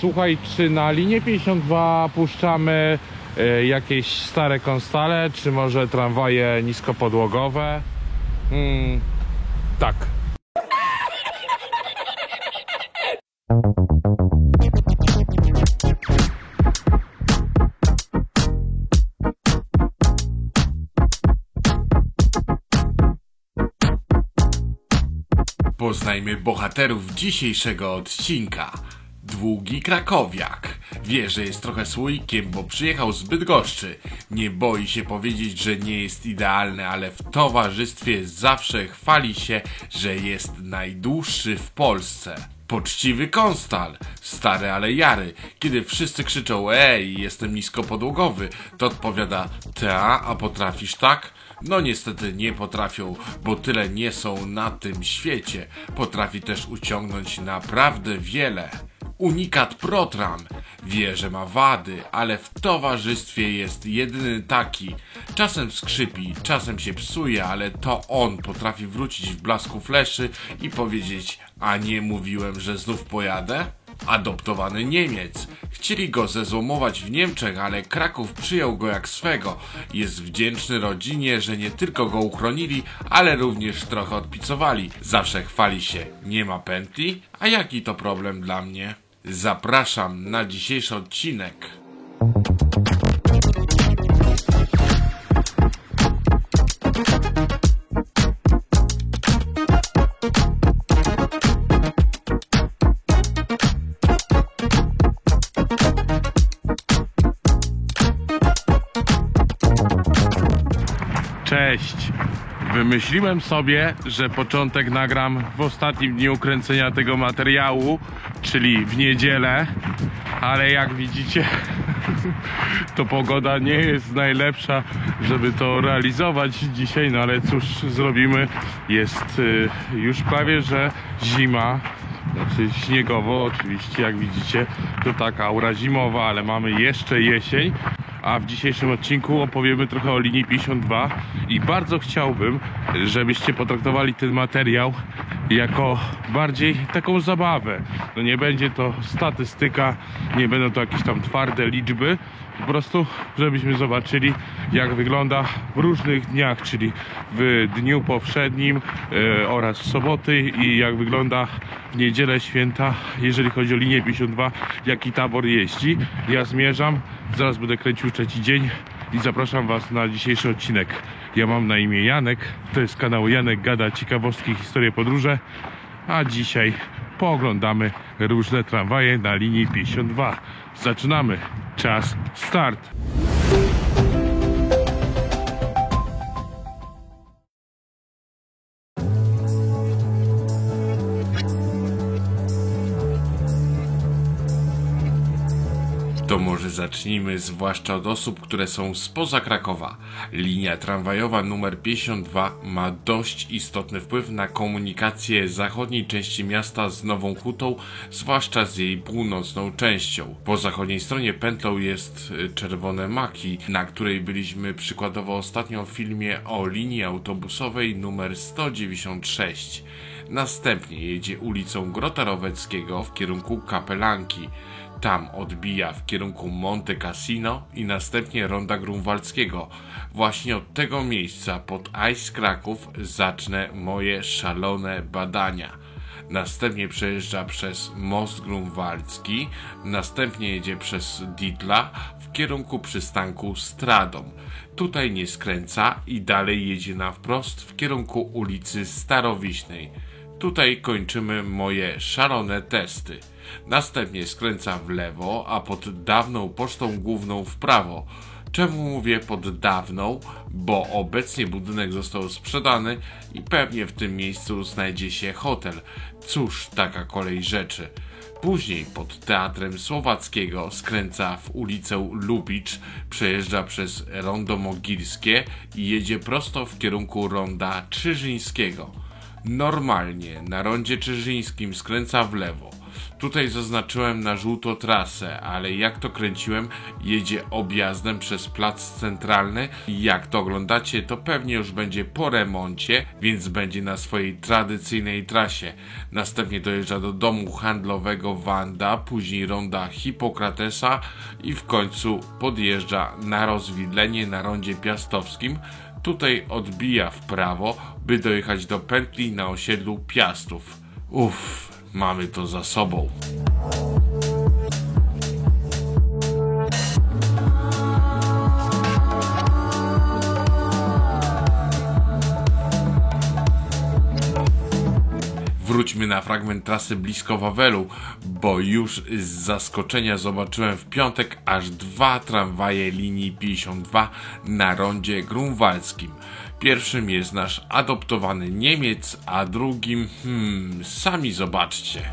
Słuchaj, czy na linię 52 puszczamy jakieś stare konstale, czy może tramwaje niskopodłogowe? Tak. Poznajmy bohaterów dzisiejszego odcinka. Długi krakowiak. Wie, że jest trochę słoikiem, bo przyjechał z Bydgoszczy. Nie boi się powiedzieć, że nie jest idealny, ale w towarzystwie zawsze chwali się, że jest najdłuższy w Polsce. Poczciwy konstal, stary ale jary. Kiedy wszyscy krzyczą: ej, jestem niskopodłogowy, to odpowiada: ta, a potrafisz tak? No niestety nie potrafią, bo tyle nie są na tym świecie. Potrafi też uciągnąć naprawdę wiele. Unikat Protram. Wie, że ma wady, ale w towarzystwie jest jedyny taki. Czasem skrzypi, czasem się psuje, ale to on potrafi wrócić w blasku fleszy i powiedzieć: a nie mówiłem, że znów pojadę? Adoptowany Niemiec. Chcieli go zezłomować w Niemczech, ale Kraków przyjął go jak swego. Jest wdzięczny rodzinie, że nie tylko go uchronili, ale również trochę odpicowali. Zawsze chwali się: nie ma pętli? A jaki to problem dla mnie? Zapraszam na dzisiejszy odcinek. Cześć! Wymyśliłem sobie, że początek nagram w ostatnim dniu kręcenia tego materiału, czyli w niedzielę, ale jak widzicie, to pogoda nie jest najlepsza, żeby to realizować dzisiaj, no ale cóż zrobimy, jest już prawie że zima, znaczy śniegowo oczywiście, jak widzicie, to taka aura zimowa, ale mamy jeszcze jesień. A w dzisiejszym odcinku opowiemy trochę o linii 52 i bardzo chciałbym, żebyście potraktowali ten materiał jako bardziej taką zabawę. No nie będzie to statystyka, nie będą to jakieś tam twarde liczby, po prostu żebyśmy zobaczyli, jak wygląda w różnych dniach, czyli w dniu powszednim oraz w soboty, i jak wygląda w niedzielę święta, jeżeli chodzi o linię 52, jaki tabor jeździ. Ja zmierzam, zaraz będę kręcił trzeci dzień i zapraszam Was na dzisiejszy odcinek. Ja mam na imię Janek, to jest kanał Janek Gada, ciekawostki, historie, podróże, a dzisiaj pooglądamy różne tramwaje na linii 52. Zaczynamy, czas start! To może zacznijmy zwłaszcza od osób, które są spoza Krakowa. Linia tramwajowa numer 52 ma dość istotny wpływ na komunikację zachodniej części miasta z Nową Hutą, zwłaszcza z jej północną częścią. Po zachodniej stronie pętlą jest Czerwone Maki, na której byliśmy przykładowo ostatnio w filmie o linii autobusowej numer 196. Następnie jedzie ulicą Grota Roweckiego w kierunku Kapelanki. Tam odbija w kierunku Monte Cassino i następnie Ronda Grunwaldzkiego. Właśnie od tego miejsca pod Ice Kraków zacznę moje szalone badania. Następnie przejeżdża przez Most Grunwaldzki, następnie jedzie przez Dietla w kierunku przystanku Stradom. Tutaj nie skręca i dalej jedzie na wprost w kierunku ulicy Starowiśnej. Tutaj kończymy moje szalone testy. Następnie skręca w lewo, a pod dawną pocztą główną w prawo. Czemu mówię pod dawną? Bo obecnie budynek został sprzedany i pewnie w tym miejscu znajdzie się hotel. Cóż, taka kolej rzeczy. Później pod Teatrem Słowackiego skręca w ulicę Lubicz, przejeżdża przez Rondo Mogilskie i jedzie prosto w kierunku Ronda Czyżyńskiego. Normalnie na rondzie Czyżyńskim skręca w lewo. Tutaj zaznaczyłem na żółto trasę, ale jak to kręciłem, jedzie objazdem przez plac centralny i jak to oglądacie, to pewnie już będzie po remoncie, więc będzie na swojej tradycyjnej trasie. Następnie dojeżdża do domu handlowego Wanda, później ronda Hipokratesa i w końcu podjeżdża na rozwidlenie na rondzie Piastowskim. Tutaj odbija w prawo, by dojechać do pętli na osiedlu Piastów. Uff. Mamy to za sobą. Wróćmy na fragment trasy blisko Wawelu, bo już z zaskoczenia zobaczyłem w piątek aż 2 tramwaje linii 52 na rondzie grunwaldzkim. Pierwszym jest nasz adoptowany Niemiec, a drugim, sami zobaczcie.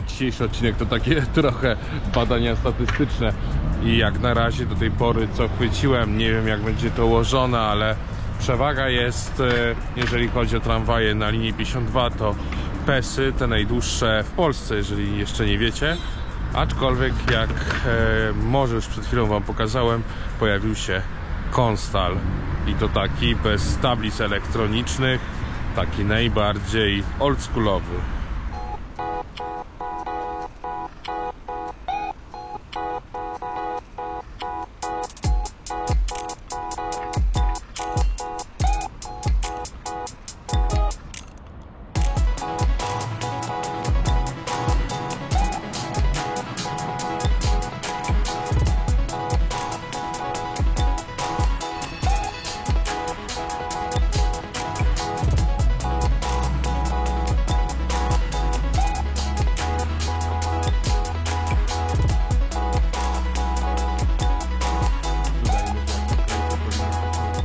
Dzisiejszy odcinek to takie trochę badania statystyczne i jak na razie do tej pory co chwyciłem, nie wiem jak będzie to ułożone, ale przewaga jest, jeżeli chodzi o tramwaje na linii 52, to PES-y, te najdłuższe w Polsce, jeżeli jeszcze nie wiecie, aczkolwiek jak może już przed chwilą wam pokazałem, pojawił się Konstal i to taki bez tablic elektronicznych, taki najbardziej oldschoolowy.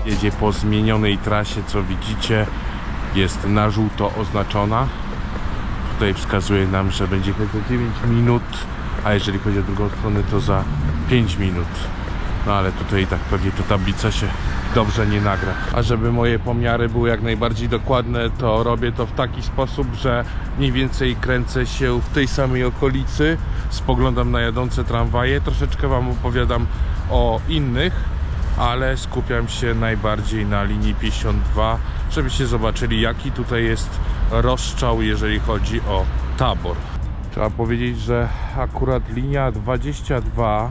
Jedzie po zmienionej trasie, co widzicie, jest na żółto oznaczona. Tutaj wskazuje nam, że będzie jechać za 9 minut, a jeżeli chodzi o drugą stronę, to za 5 minut. No ale tutaj tak pewnie ta tablica się dobrze nie nagra. A żeby moje pomiary były jak najbardziej dokładne, to robię to w taki sposób, że mniej więcej kręcę się w tej samej okolicy, spoglądam na jadące tramwaje, troszeczkę wam opowiadam o innych, ale skupiam się najbardziej na linii 52, żebyście zobaczyli, jaki tutaj jest rozstrzał, jeżeli chodzi o tabor. Trzeba powiedzieć, że akurat linia 22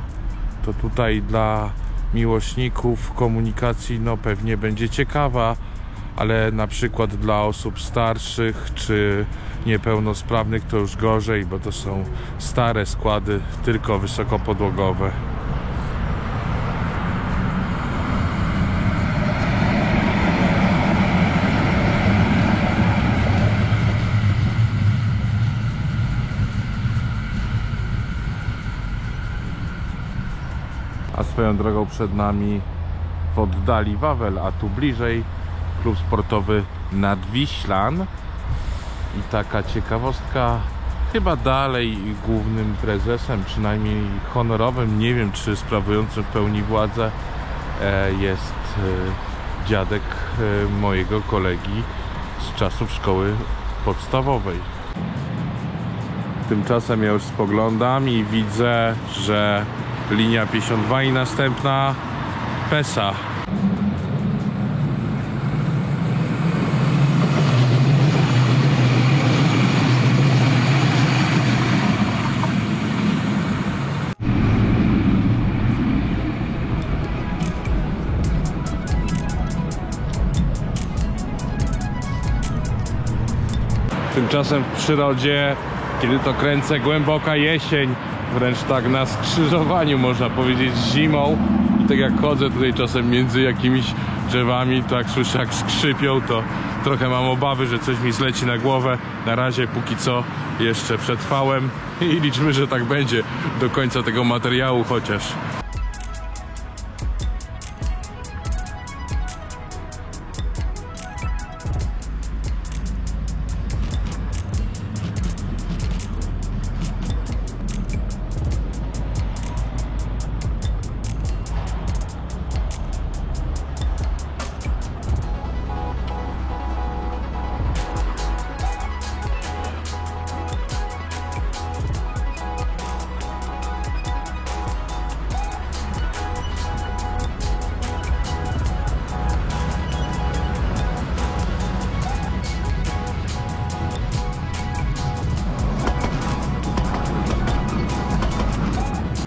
to tutaj dla miłośników komunikacji no pewnie będzie ciekawa, ale na przykład dla osób starszych czy niepełnosprawnych to już gorzej, bo to są stare składy, tylko wysokopodłogowe. A swoją drogą przed nami w oddali Wawel, a tu bliżej klub sportowy Nadwiślan. I taka ciekawostka, chyba dalej głównym prezesem, przynajmniej honorowym, nie wiem czy sprawującym w pełni władzę, jest dziadek mojego kolegi z czasów szkoły podstawowej. Tymczasem ja już spoglądam i widzę, że linia 52 i następna PESA. Tymczasem w przyrodzie, kiedy to kręcę, głęboka jesień, wręcz tak na skrzyżowaniu można powiedzieć z zimą. I tak jak chodzę tutaj czasem między jakimiś drzewami, to jak słyszę jak skrzypią, to trochę mam obawy, że coś mi zleci na głowę. Na razie póki co jeszcze przetrwałem i liczmy, że tak będzie do końca tego materiału chociaż.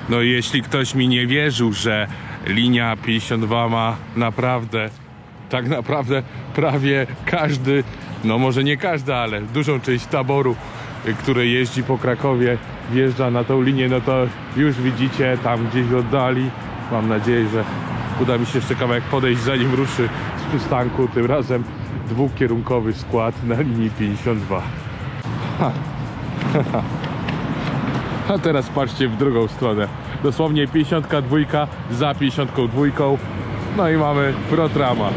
No i jeśli ktoś mi nie wierzył, że linia 52 ma naprawdę, tak naprawdę prawie każdy, no może nie każdy, ale dużą część taboru, który jeździ po Krakowie, wjeżdża na tą linię, no to już widzicie tam gdzieś w oddali. Mam nadzieję, że uda mi się jeszcze kawałek podejść, zanim ruszy z przystanku, tym razem dwukierunkowy skład na linii 52. A teraz patrzcie w drugą stronę. Dosłownie 52 za 52. No i mamy Protrama.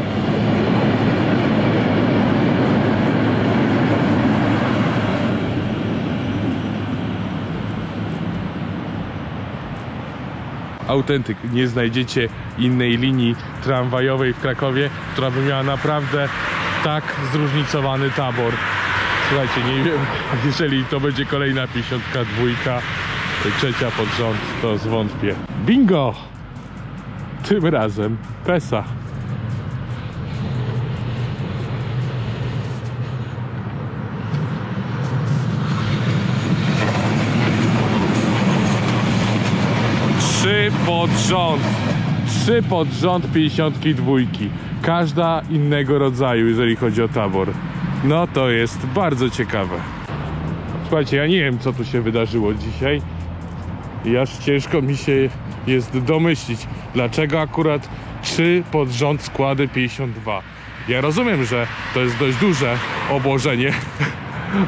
Autentyk. Nie znajdziecie innej linii tramwajowej w Krakowie, która by miała naprawdę tak zróżnicowany tabor. Słuchajcie, nie wiem, jeżeli to będzie kolejna 52, trzecia pod rząd, to zwątpię. Bingo! Tym razem PESA. Trzy pod rząd 52. Każda innego rodzaju, jeżeli chodzi o tabor. No to jest bardzo ciekawe. Słuchajcie, ja nie wiem co tu się wydarzyło dzisiaj i aż ciężko mi się jest domyślić, dlaczego akurat 3 pod rząd składy 52. Ja rozumiem, że to jest dość duże obłożenie,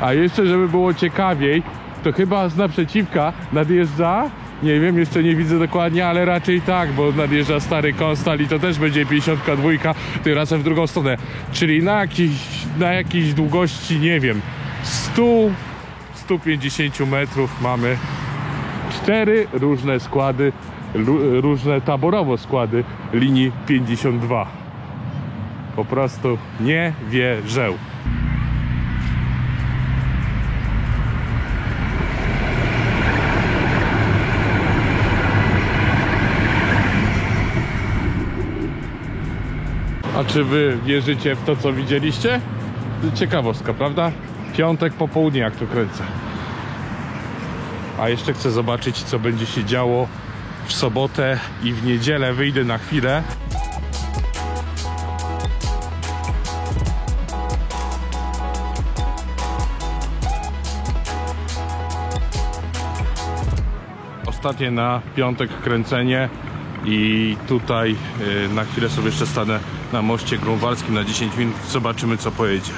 a jeszcze żeby było ciekawiej, to chyba z naprzeciwka nadjeżdża, nie wiem, jeszcze nie widzę dokładnie, ale raczej tak, bo nadjeżdża stary Konstal i to też będzie 52, tym razem w drugą stronę, czyli na jakiejś długości, nie wiem, 100-150 metrów mamy 4 różne składy, różne taborowo składy linii 52. Po prostu nie wierzę. A czy wy wierzycie w to, co widzieliście? Ciekawostka, prawda? Piątek po południu, jak tu kręcę. A jeszcze chcę zobaczyć, co będzie się działo w sobotę i w niedzielę. Wyjdę na chwilę. ostatnie na piątek kręcenie i tutaj na chwilę sobie jeszcze stanę na moście grunwaldzkim na 10 minut. Zobaczymy, co pojedzie.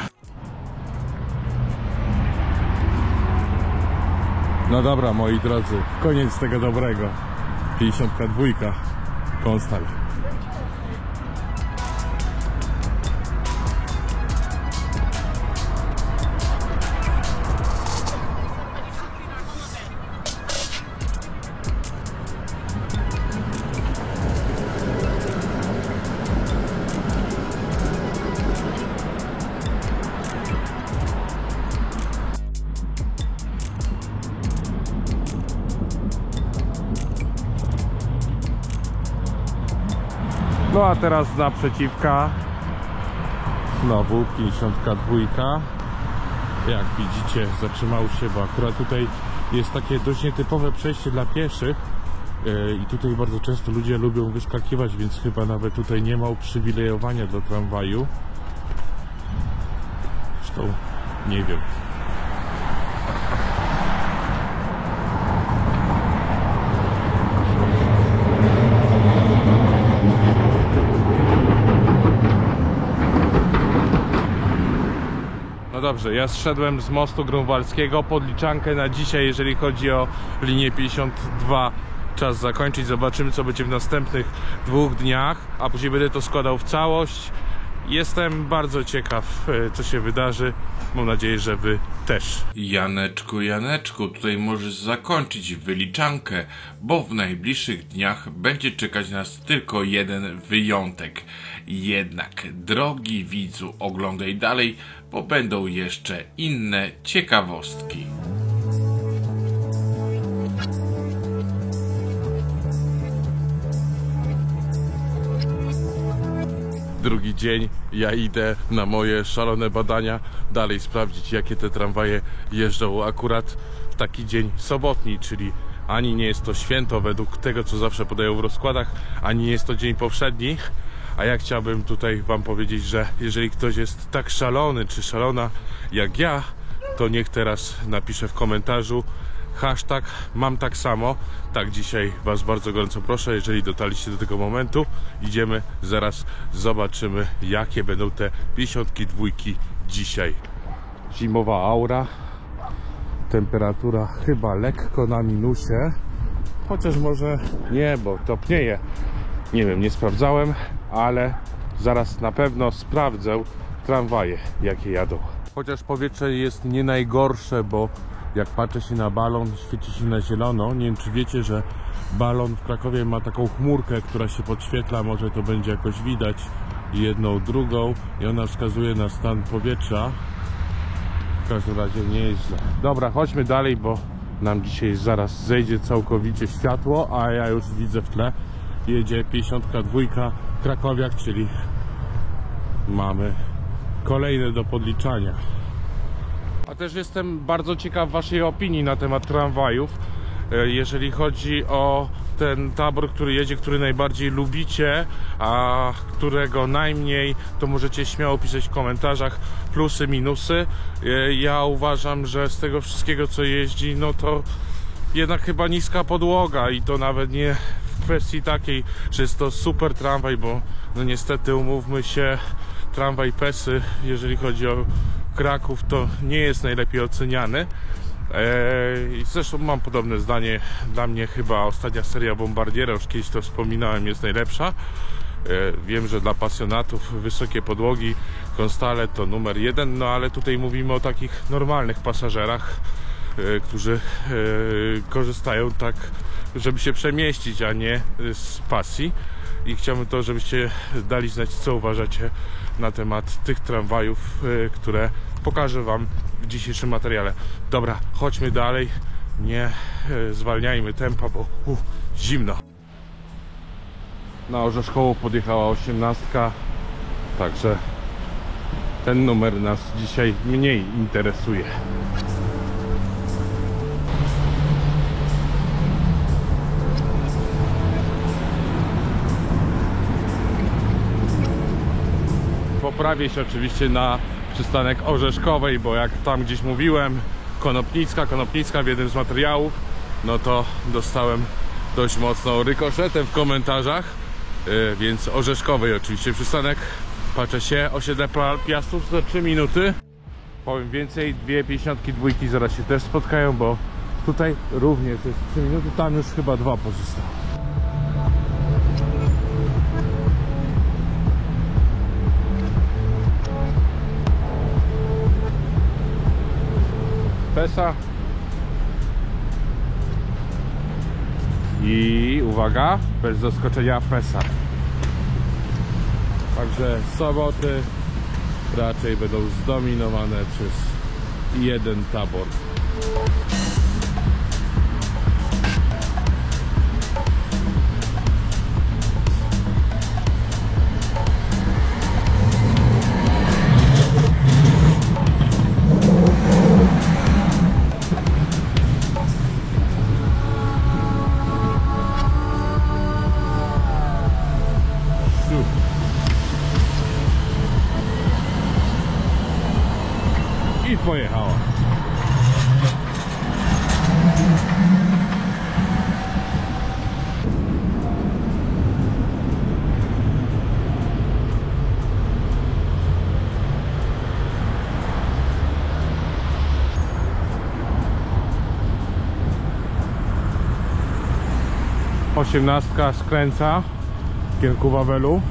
No dobra, moi drodzy, koniec tego dobrego. 52 Konstal. No a teraz naprzeciwka znowu 52. Jak widzicie, zatrzymał się, bo akurat tutaj jest takie dość nietypowe przejście dla pieszych i tutaj bardzo często ludzie lubią wyskakiwać, więc chyba nawet tutaj nie ma uprzywilejowania do tramwaju. Zresztą nie wiem. No dobrze, ja zszedłem z mostu grunwaldzkiego. Podliczankę na dzisiaj, jeżeli chodzi o linię 52, czas zakończyć. Zobaczymy, co będzie w następnych 2 dniach, a później będę to składał w całość. Jestem bardzo ciekaw, co się wydarzy. Mam nadzieję, że wy też. Janeczku, tutaj możesz zakończyć wyliczankę, bo w najbliższych dniach będzie czekać nas tylko jeden wyjątek. Jednak, drogi widzu, oglądaj dalej, bo będą jeszcze inne ciekawostki. Drugi dzień, ja idę na moje szalone badania, dalej sprawdzić, jakie te tramwaje jeżdżą akurat w taki dzień sobotni, czyli ani nie jest to święto według tego, co zawsze podają w rozkładach, ani nie jest to dzień powszedni. A ja chciałbym tutaj wam powiedzieć, że jeżeli ktoś jest tak szalony czy szalona jak ja, to niech teraz napisze w komentarzu hashtag mam tak samo. Tak, dzisiaj was bardzo gorąco proszę, jeżeli dotarliście do tego momentu, idziemy, zaraz zobaczymy, jakie będą te 52 dzisiaj. Zimowa aura, temperatura chyba lekko na minusie, chociaż może nie, bo topnieje. Nie wiem, nie sprawdzałem, ale zaraz na pewno sprawdzę tramwaje, jakie jadą. Chociaż powietrze jest nie najgorsze, bo jak patrzę się na balon, świeci się na zielono. Nie wiem, czy wiecie, że balon w Krakowie ma taką chmurkę, która się podświetla, może to będzie jakoś widać, jedną, drugą, i ona wskazuje na stan powietrza. W każdym razie nie jest źle. Dobra, chodźmy dalej, bo nam dzisiaj zaraz zejdzie całkowicie światło, a ja już widzę w tle, jedzie 52 Krakowiak, czyli mamy kolejne do podliczania. A też jestem bardzo ciekaw waszej opinii na temat tramwajów. Jeżeli chodzi o ten tabor, który jedzie, który najbardziej lubicie, a którego najmniej, to możecie śmiało pisać w komentarzach plusy, minusy. Ja uważam, że z tego wszystkiego, co jeździ, no to jednak chyba niska podłoga, i to nawet nie w kwestii takiej, że jest to super tramwaj, bo no niestety, umówmy się, tramwaj PESY, jeżeli chodzi o Kraków, to nie jest najlepiej oceniany. Zresztą mam podobne zdanie. Dla mnie chyba ostatnia seria Bombardiera, już kiedyś to wspominałem, jest najlepsza. Wiem, że dla pasjonatów wysokie podłogi Konstale to numer 1, no ale tutaj mówimy o takich normalnych pasażerach, którzy korzystają tak, żeby się przemieścić, a nie z pasji. I chciałbym to, żebyście dali znać, co uważacie na temat tych tramwajów, które pokażę wam w dzisiejszym materiale. Dobra, chodźmy dalej, nie zwalniajmy tempa, bo zimno. Na Orzeszkowo podjechała 18, także ten numer nas dzisiaj mniej interesuje. Poprawię się oczywiście na przystanek Orzeszkowej, bo jak tam gdzieś mówiłem, Konopnicka w jednym z materiałów, no to dostałem dość mocno rykoszetem w komentarzach, więc Orzeszkowej oczywiście przystanek. Patrzę się, osiedle Piastów za 3 minuty. Powiem więcej, dwie 52 zaraz się też spotkają, bo tutaj również jest 3 minuty, tam już chyba 2 pozostały. Pesa. I uwaga, bez zaskoczenia Pesa. Także soboty raczej będą zdominowane przez jeden tabor. I pojechała. Osiemnastka skręca w kierunku Wawelu.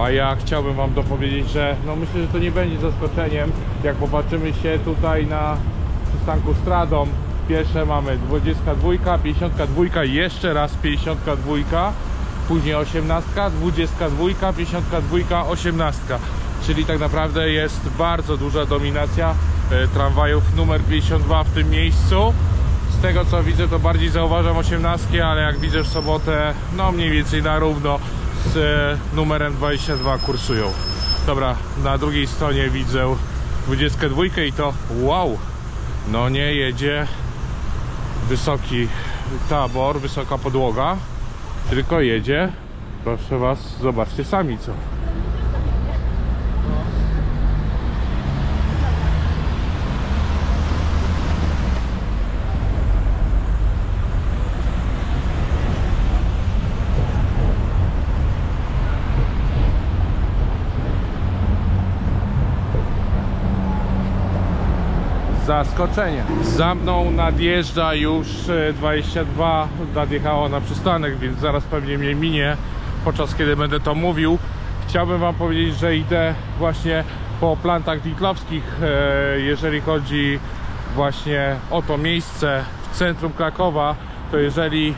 A ja chciałbym wam dopowiedzieć, że no myślę, że to nie będzie zaskoczeniem, jak popatrzymy się tutaj na przystanku Stradom. Pierwsze mamy 22, 52, jeszcze raz 52, później 18, 22, 52, 18. Czyli tak naprawdę jest bardzo duża dominacja tramwajów numer 52 w tym miejscu. Z tego co widzę, to bardziej zauważam 18, ale jak widzę w sobotę, no mniej więcej na równo z numerem 22 kursują. Dobra, na drugiej stronie widzę 22 i to wow, no nie jedzie wysoki tabor, wysoka podłoga, tylko jedzie, proszę was, zobaczcie sami co. Zaskoczenie. Za mną nadjeżdża już 22, nadjechało na przystanek, więc zaraz pewnie mnie minie, podczas kiedy będę to mówił. Chciałbym wam powiedzieć, że idę właśnie po plantach ditlowskich, jeżeli chodzi właśnie o to miejsce w centrum Krakowa. To jeżeli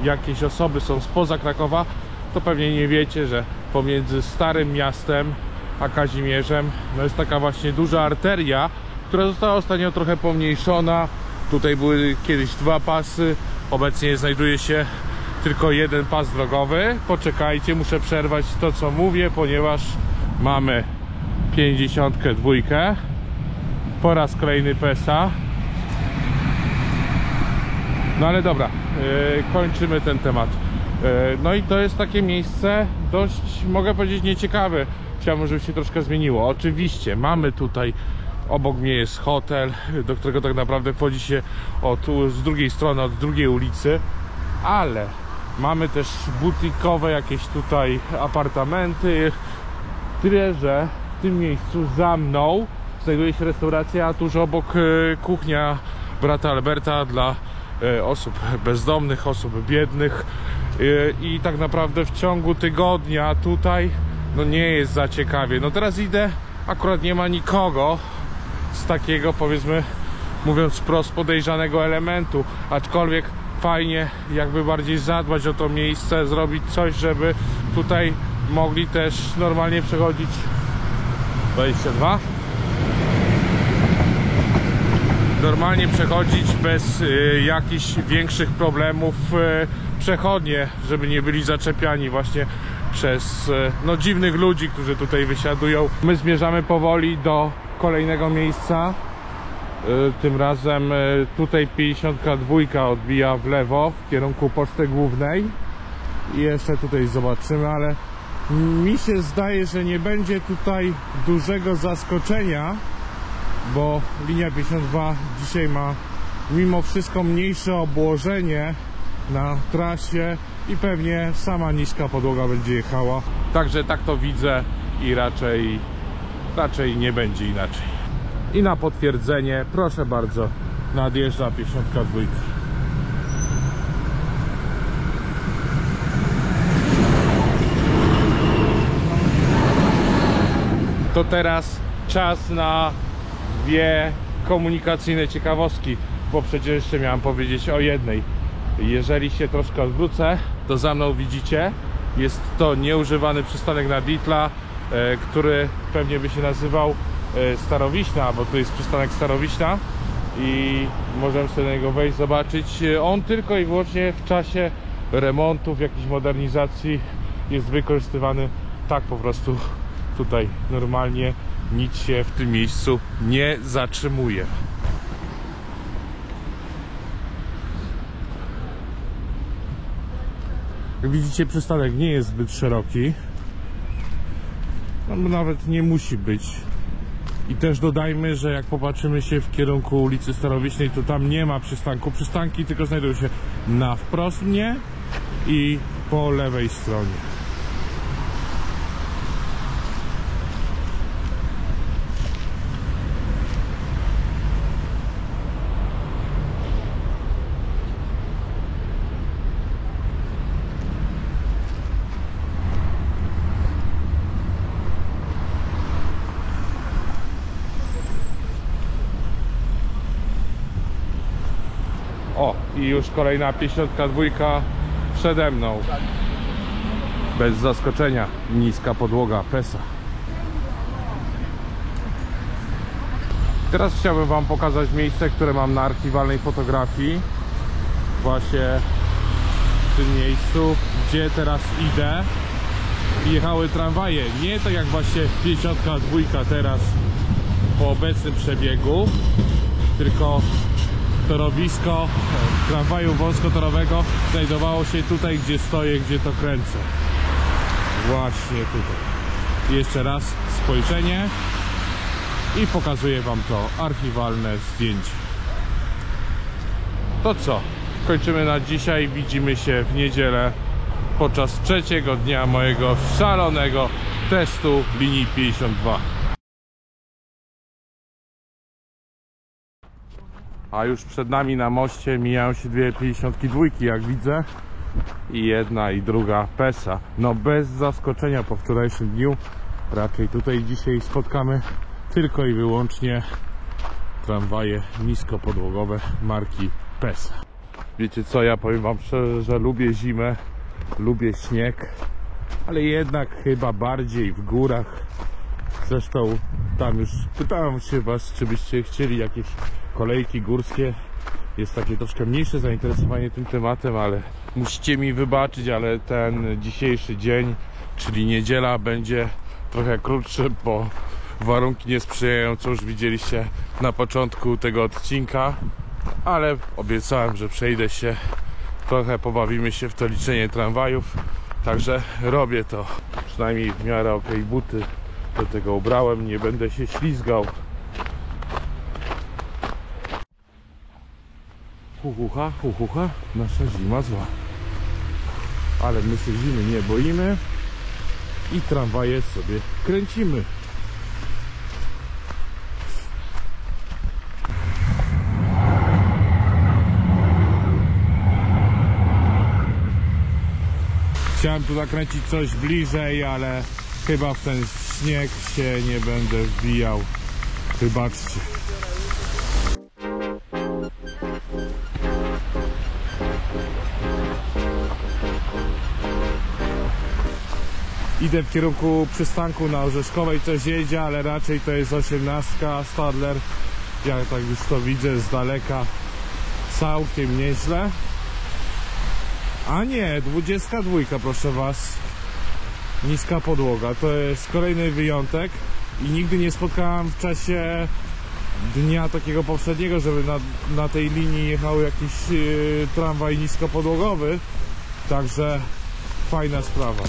jakieś osoby są spoza Krakowa, to pewnie nie wiecie, że pomiędzy Starym Miastem a Kazimierzem no jest taka właśnie duża arteria, która została ostatnio trochę pomniejszona. Tutaj były kiedyś 2 pasy, obecnie znajduje się tylko 1 pas drogowy. Poczekajcie, muszę przerwać to co mówię, ponieważ mamy 52 po raz kolejny Pesa. No ale dobra, kończymy ten temat. No i to jest takie miejsce dość, mogę powiedzieć, nieciekawe. Chciałbym, żeby się troszkę zmieniło. Oczywiście mamy tutaj, obok mnie jest hotel, do którego tak naprawdę wchodzi się z drugiej strony, od drugiej ulicy, ale mamy też butikowe jakieś tutaj apartamenty. Tyle, że w tym miejscu za mną znajduje się restauracja, a tuż obok kuchnia brata Alberta dla osób bezdomnych, osób biednych. I tak naprawdę w ciągu tygodnia tutaj no nie jest za ciekawie. No teraz idę, akurat nie ma nikogo z takiego, powiedzmy, mówiąc wprost, podejrzanego elementu, aczkolwiek fajnie jakby bardziej zadbać o to miejsce, zrobić coś, żeby tutaj mogli też normalnie przechodzić 22 normalnie przechodzić bez jakichś większych problemów przechodnie, żeby nie byli zaczepiani właśnie przez no dziwnych ludzi, którzy tutaj wysiadują. My zmierzamy powoli do kolejnego miejsca. Tym razem tutaj 52 odbija w lewo w kierunku Poczty Głównej i jeszcze tutaj zobaczymy, ale mi się zdaje, że nie będzie tutaj dużego zaskoczenia, bo linia 52 dzisiaj ma mimo wszystko mniejsze obłożenie na trasie i pewnie sama niska podłoga będzie jechała. Także tak to widzę i raczej nie będzie inaczej. I na potwierdzenie, proszę bardzo, nadjeżdża 52. To teraz czas na dwie komunikacyjne ciekawostki, bo przecież jeszcze miałem powiedzieć o jednej. Jeżeli się troszkę odwrócę, to za mną widzicie, jest to nieużywany przystanek na Dietla, który pewnie by się nazywał Starowiśna, bo to jest przystanek Starowiśna i możemy sobie na niego wejść, zobaczyć. On tylko i wyłącznie w czasie remontów, jakiejś modernizacji jest wykorzystywany tak po prostu. Tutaj normalnie nic się w tym miejscu nie zatrzymuje. Jak widzicie, przystanek nie jest zbyt szeroki, no, nawet nie musi być. I też dodajmy, że jak popatrzymy się w kierunku ulicy Starowiśnej, to tam nie ma przystanku. Przystanki tylko znajdują się na wprost mnie i po lewej stronie. O, i już kolejna 52 przede mną. Bez zaskoczenia, niska podłoga PESA. Teraz chciałbym wam pokazać miejsce, które mam na archiwalnej fotografii. Właśnie w tym miejscu, gdzie teraz idę, jechały tramwaje. Nie tak jak właśnie 52 teraz po obecnym przebiegu, tylko torowisko tramwaju wąskotorowego znajdowało się tutaj, gdzie stoję, gdzie to kręcę. Właśnie tutaj. Jeszcze raz spojrzenie i pokazuję wam to archiwalne zdjęcie. To co? Kończymy na dzisiaj. Widzimy się w niedzielę podczas trzeciego dnia mojego szalonego testu linii 52. A już przed nami na moście mijają się dwie 52, jak widzę. I jedna i druga PESA. No bez zaskoczenia po wczorajszym dniu. Raczej tutaj dzisiaj spotkamy tylko i wyłącznie tramwaje niskopodłogowe marki PESA. Wiecie co, ja powiem wam szczerze, że lubię zimę, lubię śnieg, ale jednak chyba bardziej w górach. Zresztą tam już pytałem się was, czy byście chcieli jakieś kolejki górskie. Jest takie troszkę mniejsze zainteresowanie tym tematem, ale musicie mi wybaczyć, ale ten dzisiejszy dzień, czyli niedziela, będzie trochę krótszy, bo warunki nie sprzyjają, co już widzieliście na początku tego odcinka, ale obiecałem, że przejdę się, trochę pobawimy się w to liczenie tramwajów, także robię to. Przynajmniej w miarę okej, buty do tego ubrałem, nie będę się ślizgał. Hucha, nasza zima zła. Ale my się zimy nie boimy i tramwaje sobie kręcimy. Chciałem tu nakręcić coś bliżej, ale chyba w ten śnieg się nie będę wbijał. Wybaczcie. Idę w kierunku przystanku na Orzeszkowej, coś jedzie, ale raczej to jest 18 Stadler. Ja tak już to widzę z daleka, całkiem nieźle. A nie, 22, proszę was. Niska podłoga, to jest kolejny wyjątek i nigdy nie spotkałem w czasie dnia takiego poprzedniego, żeby na tej linii jechał jakiś tramwaj niskopodłogowy. Także fajna sprawa.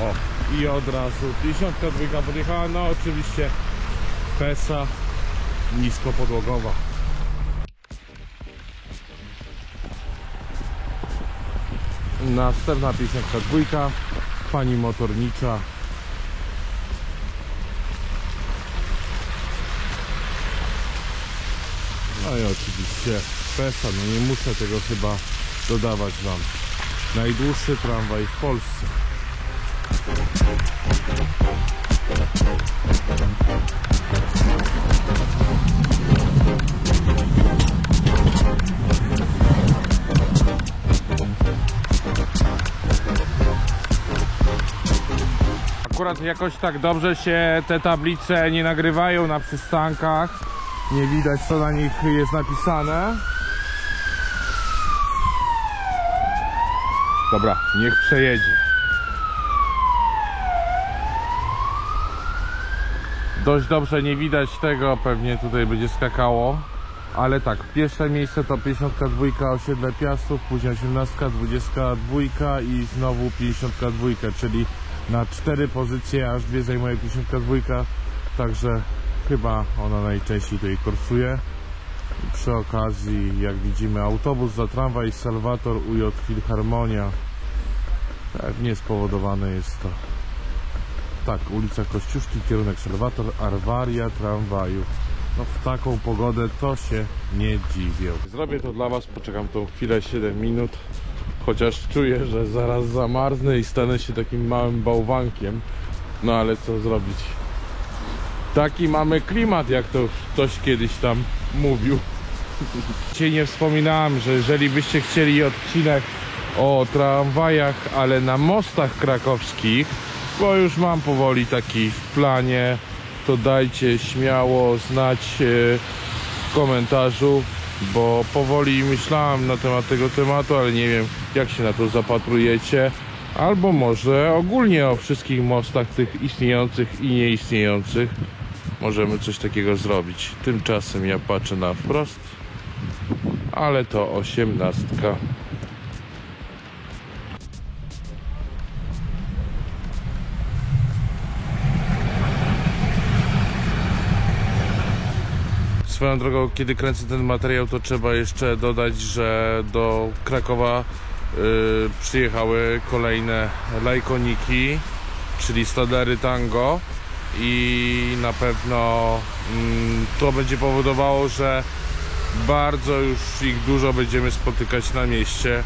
O, i od razu 52 podjechała, no oczywiście PESA niskopodłogowa. Następna 52, pani motornicza. No i oczywiście PESA, no nie muszę tego chyba dodawać wam. Najdłuższy tramwaj w Polsce. Akurat jakoś tak dobrze się te tablice nie nagrywają na przystankach. Nie widać, co na nich jest napisane. Dobra, niech przejedzie. Dość dobrze nie widać tego, pewnie tutaj będzie skakało. Ale tak, pierwsze miejsce to 52 osiedle Piastów, później 18, 22 i znowu 52, czyli na 4 pozycje, aż 2 zajmuje 52, także chyba ona najczęściej tutaj kursuje. I przy okazji, jak widzimy, autobus za tramwaj Salwator UJ Filharmonia. Pewnie spowodowane jest to. Tak, ulica Kościuszki, kierunek Salwator, awaria tramwaju. No w taką pogodę to się nie dziwię. Zrobię to dla was, poczekam tą chwilę, 7 minut. Chociaż czuję, że zaraz zamarznę i stanę się takim małym bałwankiem. No ale co zrobić? Taki mamy klimat, jak to ktoś kiedyś tam mówił. Dzisiaj nie wspominałem, że jeżeli byście chcieli odcinek o tramwajach, ale na mostach krakowskich, bo już mam powoli taki w planie, to dajcie śmiało znać w komentarzu, bo powoli myślałem na temat tego tematu, ale nie wiem, jak się na to zapatrujecie. Albo może ogólnie o wszystkich mostach, tych istniejących i nieistniejących, możemy coś takiego zrobić. Tymczasem ja patrzę na wprost, ale to 18. Swoją drogą, kiedy kręcę ten materiał, to trzeba jeszcze dodać, że do Krakowa przyjechały kolejne lajkoniki, czyli Stadlery Tango, i na pewno to będzie powodowało, że bardzo już ich dużo będziemy spotykać na mieście.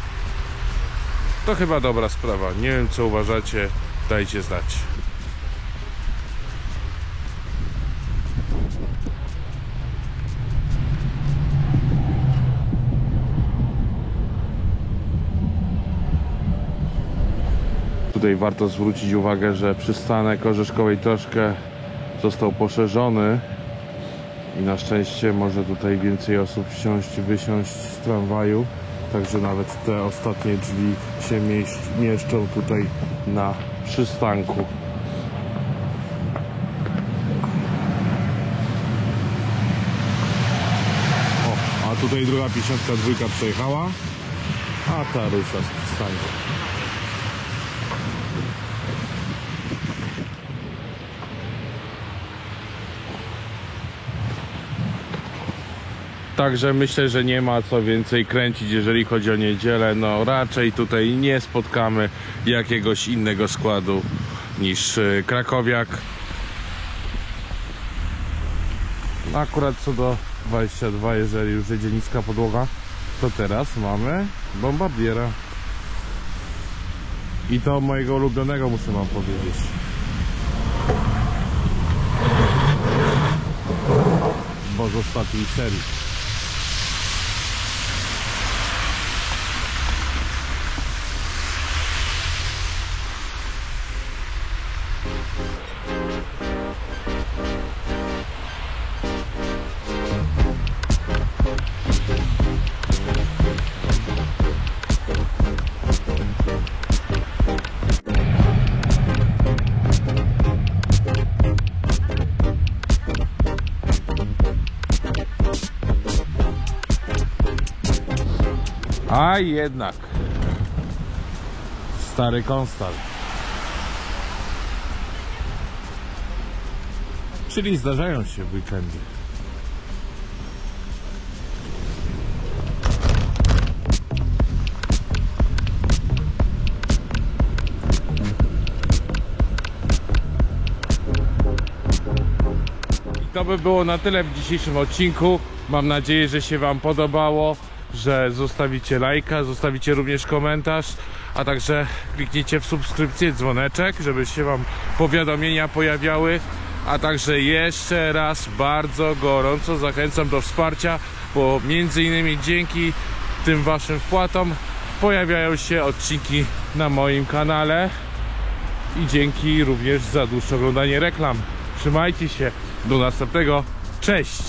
To chyba dobra sprawa. Nie wiem, co uważacie, dajcie znać. Tutaj warto zwrócić uwagę, że przystanek Orzeszkowej troszkę został poszerzony i na szczęście może tutaj więcej osób wysiąść z tramwaju, także nawet te ostatnie drzwi się mieszczą tutaj na przystanku. O, a tutaj druga 52 przejechała, a ta rusza z przystanku. Także myślę, że nie ma co więcej kręcić, jeżeli chodzi o niedzielę. No raczej tutaj nie spotkamy jakiegoś innego składu niż krakowiak. Akurat co do 22, jeżeli już jedzie niska podłoga, to teraz mamy bombardiera. I to mojego ulubionego, muszę wam powiedzieć. Bo z ostatniej serii. A jednak stary Konstal. czyli zdarzają się w weekendy. I to by było na tyle w dzisiejszym odcinku. Mam nadzieję, że się Wam podobało, że zostawicie lajka, zostawicie również komentarz, a także kliknijcie w subskrypcję, dzwoneczek, żeby się Wam powiadomienia pojawiały. A także jeszcze raz bardzo gorąco zachęcam do wsparcia, bo między innymi dzięki tym Waszym wpłatom pojawiają się odcinki na moim kanale i dzięki również za dłuższe oglądanie reklam. Trzymajcie się, do następnego, cześć!